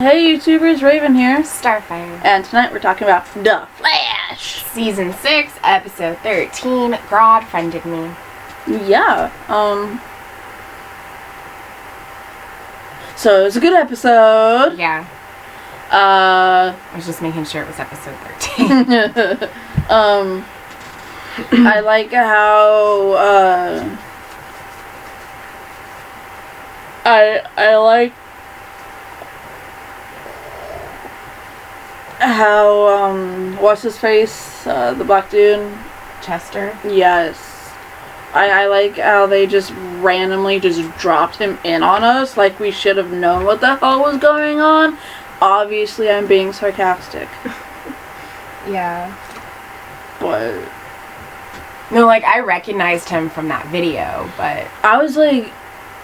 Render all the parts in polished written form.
Hey YouTubers, Raven here. Starfire. And tonight we're talking about The Flash. Season 6, Episode 13, Grodd Friended Me. Yeah, so it was a good episode. Yeah. I was just making sure it was Episode 13. I like how, I like how, what's his face, the black dude? Chester? Yes. I like how they just randomly just dropped him in on us, like we should have known what the hell was going on. Obviously, I'm being sarcastic. Yeah. But No, like, I recognized him from that video, but... I was like,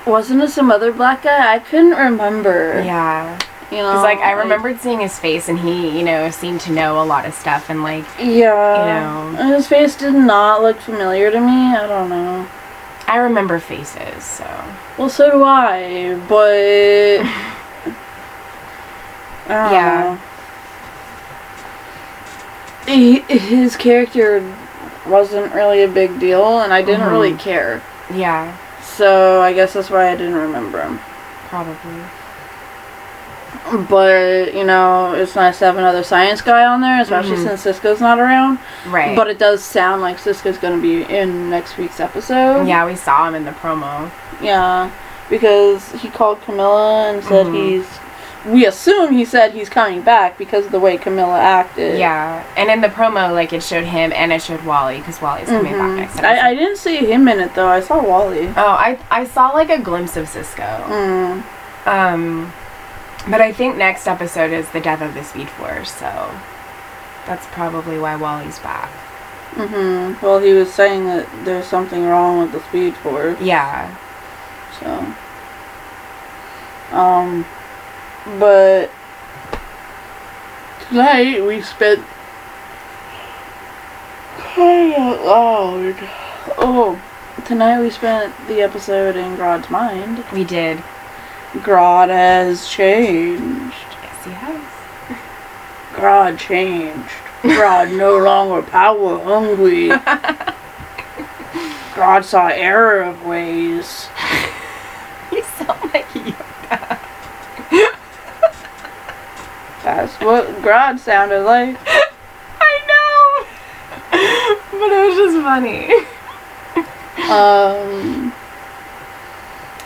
wasn't it some other black guy? I couldn't remember. Yeah. You know? Because, like, I remembered seeing his face, and he, you know, seemed to know a lot of stuff, and, like... Yeah. You know... His face did not look familiar to me. I don't know. I remember faces, so... Well, so do I, but... I don't know. His character wasn't really a big deal, and I didn't really care. Yeah. So, I guess that's why I didn't remember him. Probably. But, you know, it's nice to have another science guy on there, especially since Cisco's not around. Right. But it does sound like Cisco's going to be in next week's episode. Yeah, we saw him in the promo. Yeah, because he called Camilla and said we assume he said he's coming back because of the way Camilla acted. Yeah, and in the promo, like, it showed him and it showed Wally, because Wally's coming back next episode. I didn't see him in it, though. I saw Wally. Oh, I saw, like, a glimpse of Cisco. But I think next episode is the death of the Speed Force, so that's probably why Wally's back. Well, he was saying that there's something wrong with the Speed Force. Yeah. So, but tonight we spent tonight we spent the episode in Grodd's mind. We did. Grodd has changed. Yes, he has. Grodd changed. Grodd no longer power hungry. Grodd saw error of ways. You sound like Yoda. That's what Grodd sounded like. I know! But it was just funny.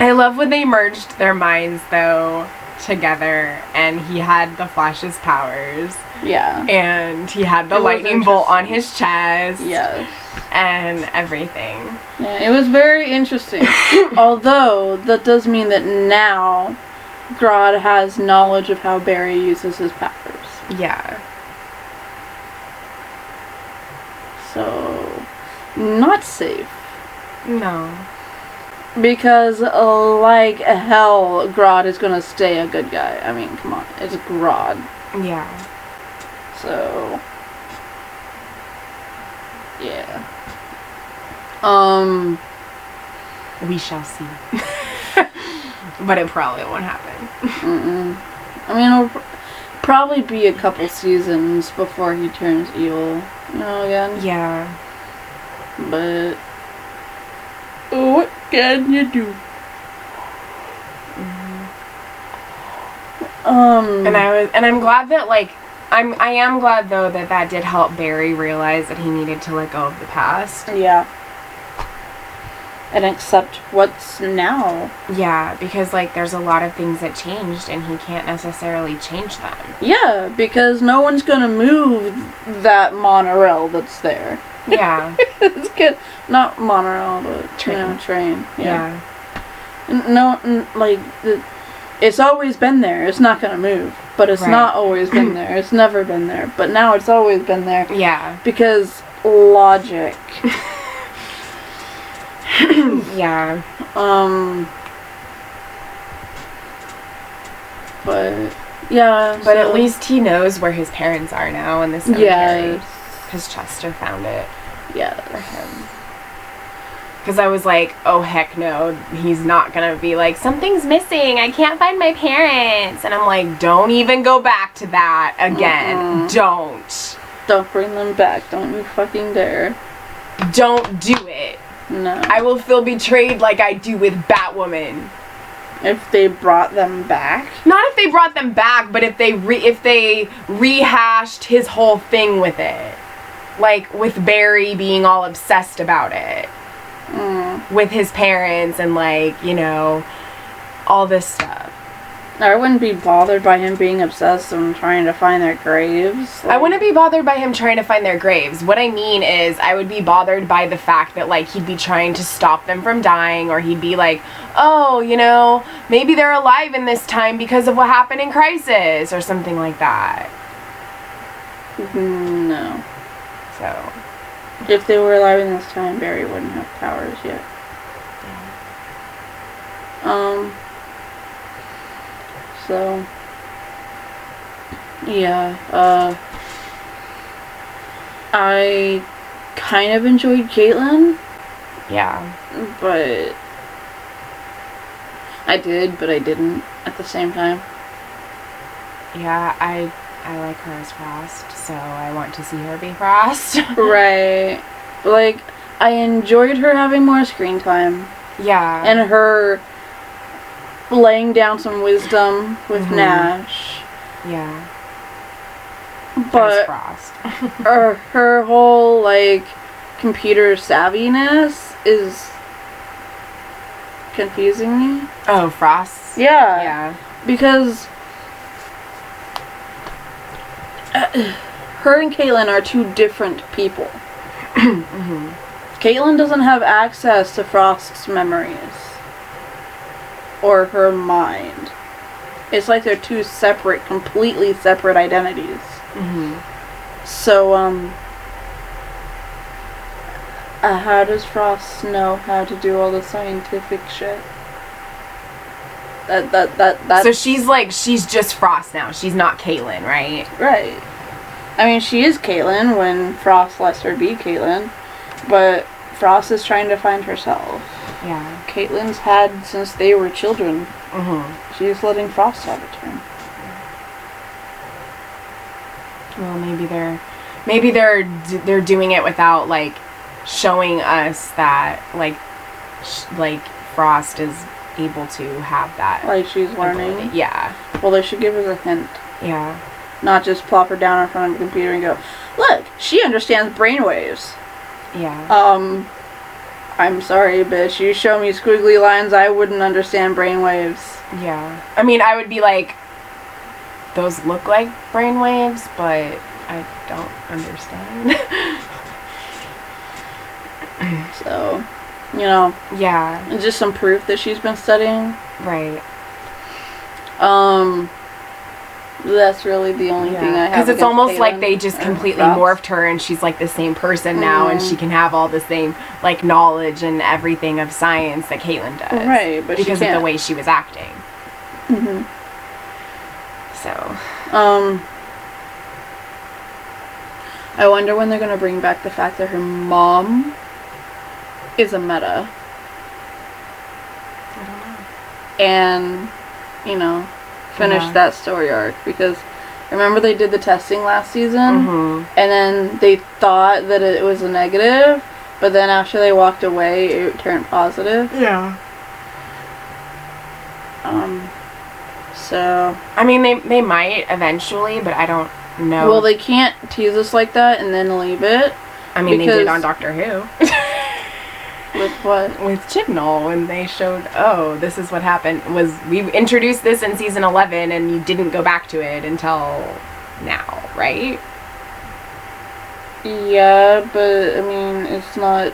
I love when they merged their minds, though, together, and he had the Flash's powers. Yeah. And he had the lightning bolt on his chest. Yes. And everything. Yeah, it was very interesting. Although, that does mean that now Grodd has knowledge of how Barry uses his powers. Yeah. So, not safe. No. Because, like hell, Grodd is gonna stay a good guy. I mean, come on. It's Grodd. Yeah. So, yeah. We shall see. But it probably won't happen. I mean, it'll probably be a couple seasons before he turns evil, you know, again. Yeah. But what can you do? And I'm glad that, like, I am glad, though, that did help Barry realize that he needed to let go of the past. Yeah. And accept what's now. Yeah, because, like, there's a lot of things that changed, and he can't necessarily change them. Yeah, because no one's gonna move that monorail that's there. Yeah. It's good. Not monorail, but Train. You know, train. Yeah. It's always been there. It's not gonna move. But it's not always been there. It's never been there. But now it's always been there. Yeah. Because logic. Yeah. But yeah. But at least he knows where his parents are now in the cemetery. Yes. Because Chester found it Yes. for him. Because I was like, oh, heck no. He's not going to be like, something's missing. I can't find my parents. And I'm like, don't even go back to that again. Don't. Don't bring them back. Don't you fucking dare. Don't do it. No. I will feel betrayed like I do with Batwoman. If they brought them back? Not if they brought them back, but if they rehashed his whole thing with it. Like, with Barry being all obsessed about it. With his parents and, like, you know, all this stuff. I wouldn't be bothered by him being obsessed and trying to find their graves. I wouldn't be bothered by him trying to find their graves. What I mean is, I would be bothered by the fact that, like, he'd be trying to stop them from dying, or he'd be like, oh, you know, maybe they're alive in this time because of what happened in Crisis, or something like that. No. So. If they were alive in this time, Barry wouldn't have powers yet. So, yeah, I kind of enjoyed Caitlin. Yeah. But I did, but I didn't at the same time. Yeah, I like her as Frost, so I want to see her be Frost. Right. Like, I enjoyed her having more screen time. Yeah. And her laying down some wisdom with Nash. Yeah. But as Frost. her whole, like, computer savviness is confusing me. Oh, Frost? Yeah. Yeah. Because her and Caitlin are two different people. Caitlin doesn't have access to Frost's memories. Or her mind. It's like they're two separate, completely separate identities. So, how does Frost know how to do all the scientific shit? That. So she's just Frost now. She's not Caitlin, right? Right. I mean, she is Caitlin when Frost lets her be Caitlin, but Frost is trying to find herself. Yeah. Caitlin's had since they were children. She's letting Frost have a turn. Well, maybe they're doing it without, like, showing us that, like Frost is able to have that. Like she's learning. ability. Yeah. Well, they should give us a hint. Yeah. Not just plop her down in front of a computer and go, look, she understands brainwaves. Yeah. I'm sorry, bitch. You show me squiggly lines, I wouldn't understand brainwaves. Yeah. I mean, I would be like, those look like brainwaves, but I don't understand. So, you know. Yeah. It's just some proof that she's been studying. Right. That's really the only thing I have. Because it's almost Caitlin like they just completely morphed her and she's like the same person now and she can have all the same, like, knowledge and everything of science that Caitlin does. Right, but because she can't. of the way she was acting. So. I wonder when they're going to bring back the fact that her mom is a meta. I don't know. And, you know, finish that story arc, because remember they did the testing last season and then they thought that it was a negative, but then after they walked away it turned positive. So I mean, they might eventually, but I don't know. well, they can't tease us like that and then leave it. I mean, they did on Doctor Who. With what? With Chibnall, when they showed, oh, this is what happened. We introduced this in season 11 and you didn't go back to it until now, right? Yeah, but I mean, it's not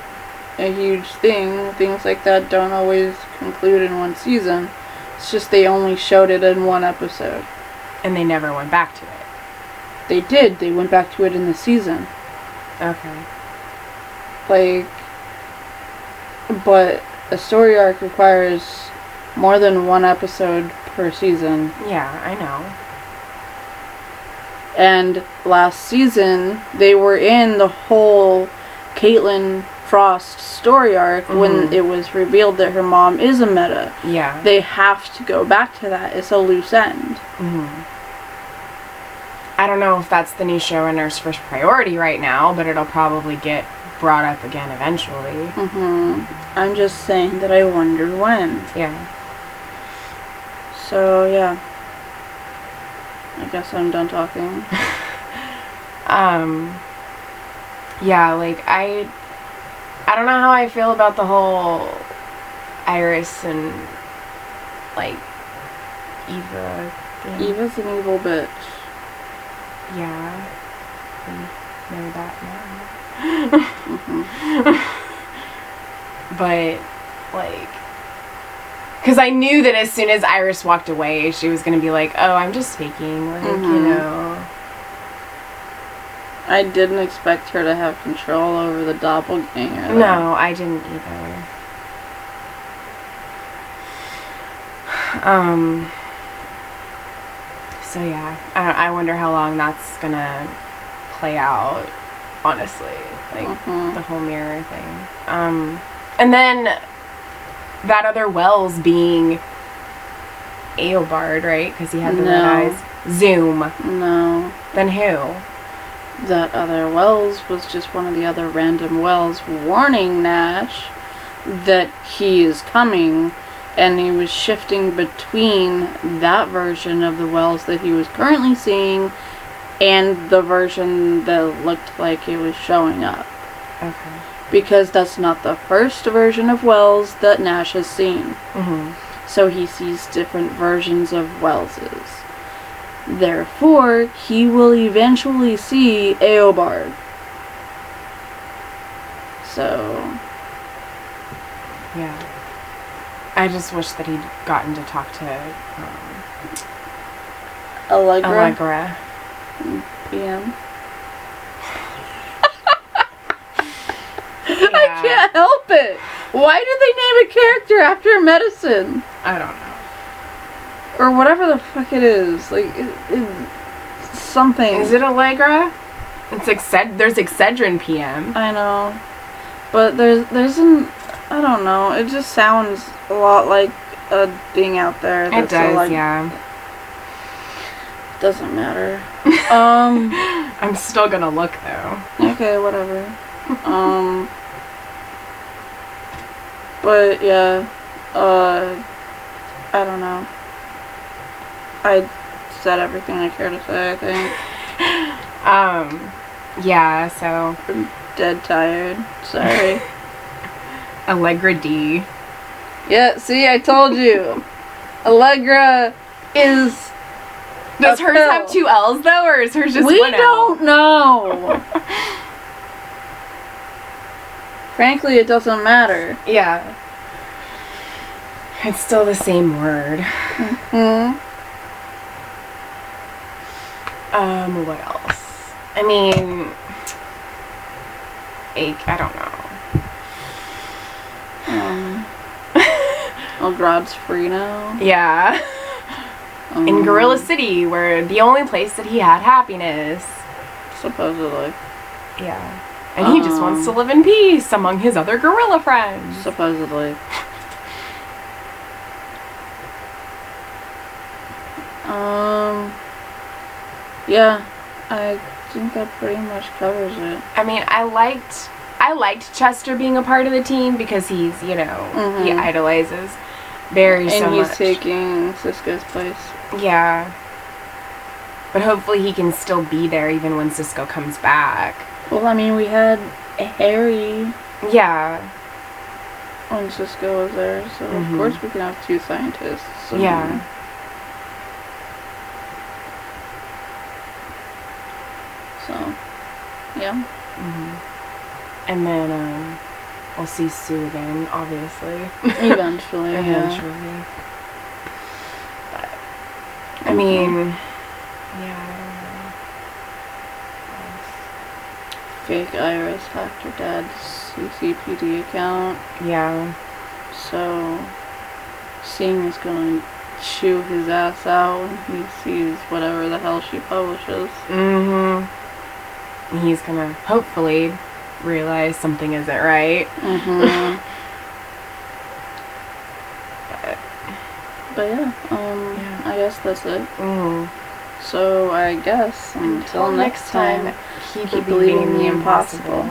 a huge thing. Things like that don't always conclude in one season. It's just they only showed it in one episode. And they never went back to it. They did. They went back to it in the season. Okay. Like, but a story arc requires more than one episode per season. Yeah, I know. And last season, they were in the whole Caitlin Frost story arc when it was revealed that her mom is a meta. Yeah. They have to go back to that. It's a loose end. I don't know if that's the new showrunner's first priority right now, but it'll probably get brought up again eventually. I'm just saying that I wonder when. Yeah. So, yeah. I guess I'm done talking. Yeah, like, I don't know how I feel about the whole Iris and, like, Eva thing. Eva's an evil bitch. Yeah. We know that now. But, like, because I knew that as soon as Iris walked away, she was going to be like, oh, I'm just faking, like, you know. I didn't expect her to have control over the doppelganger. Though. No, I didn't either. So yeah, I wonder how long that's gonna play out, honestly, like, the whole mirror thing. And then that other Wells being Eobard, right? Because he had the red eyes. Zoom. No. Then who? That other Wells was just one of the other random Wells warning Nash that he is coming, and he was shifting between that version of the Wells that he was currently seeing and the version that looked like it was showing up. Okay. Because that's not the first version of Wells that Nash has seen. So he sees different versions of Wellses. Therefore, he will eventually see Eobard. So... yeah. I just wish that he'd gotten to talk to Allegra. PM. Yeah. I can't help it. Why did they name a character after a medicine? I don't know. Or whatever the fuck it is. Like, something. Is it Allegra? It's there's Excedrin PM. I know. But there's an... I don't know. It just sounds a lot like a thing out there. It does, yeah. Doesn't matter. I'm still gonna look, though. Okay, whatever. But, yeah. I don't know. I said everything I care to say, I think. Yeah, so... I'm dead tired. Sorry. Allegra D. Yeah, see, I told you. Allegra is... Does hers have 2 L's, though, or is hers just we 1 L? don't know. Frankly, it doesn't matter. Yeah. It's still the same word. What else? I mean... I don't know. Grod's free now. Yeah. In Gorilla City, where the only place that he had happiness. Supposedly. Yeah. And he just wants to live in peace among his other gorilla friends. Supposedly. Yeah. I think that pretty much covers it. I mean, I liked Chester being a part of the team because he's, you know, he idolizes Barry so much. And he's taking Sisko's place. Yeah. But hopefully he can still be there even when Sisko comes back. Well, I mean, we had Harry. Yeah. When Sisko was there, so of course we can have 2 scientists. Yeah. So, yeah. And then, we'll see Sue again, obviously. Eventually, yeah. Eventually. But, I mean, yeah, I don't know. Fake Iris hacked her dad's CCPD account. Yeah. So, Seam is gonna chew his ass out when he sees whatever the hell she publishes. He's gonna, hopefully, realize something isn't right. Mm-hmm. But yeah, I guess that's it. So I guess until next time, keep believing in the impossible.